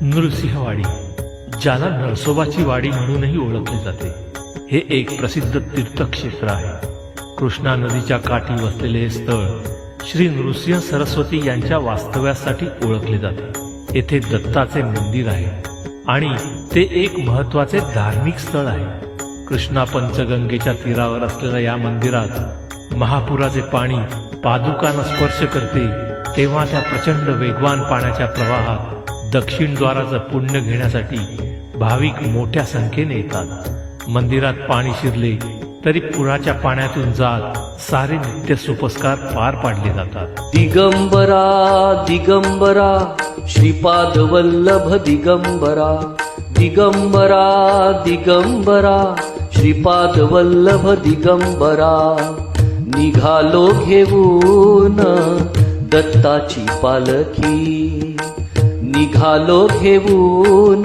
नृसिंहवाडी, ज्याला नरसोबाची वाडी म्हणूनही ओळखले जाते, हे एक प्रसिद्ध तीर्थक्षेत्र आहे. कृष्णा नदीच्या काठी वसलेले हे स्थळ श्री नृसिंह सरस्वती यांच्या वास्तव्यासाठी ओळखले जाते. येथे दत्ताचे मंदिर आहे आणि ते एक महत्त्वाचे धार्मिक स्थळ आहे. कृष्णा पंचगंगेच्या तीरावर असलेल्या या मंदिरात महापुराचे पाणी पादुकांना स्पर्श करते तेव्हा त्या प्रचंड वेगवान पाण्याच्या प्रवाहात दक्षिण द्वाराचं पुण्य घेण्यासाठी भाविक मोठ्या संख्येने येतात. मंदिरात पाणी शिरले तरी पुराच्या पाण्यातून जात सारे नित्य सोपस्कार पार पाडले जातात. दिगंबरा दिगंबरा श्रीपाद वल्लभ दिगंबरा, दिगंबरा दिगंबरा श्रीपाद वल्लभ दिगंबरा. निघालो घेऊन दत्ताची पालखी, निघालो घेऊन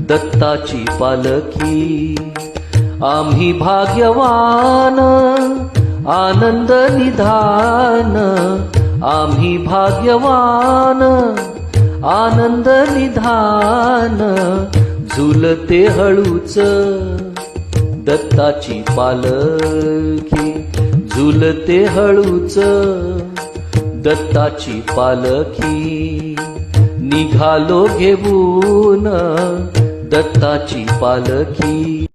दत्ताची पालखी. आम्ही भाग्यवान आनंद निधान, आम्ही भाग्यवान आनंद निधान. झुलते हळूच दत्ताची पालखी, झुलते हळूच दत्ताची पालखी. निघालो घेऊन दत्ताची पालखी.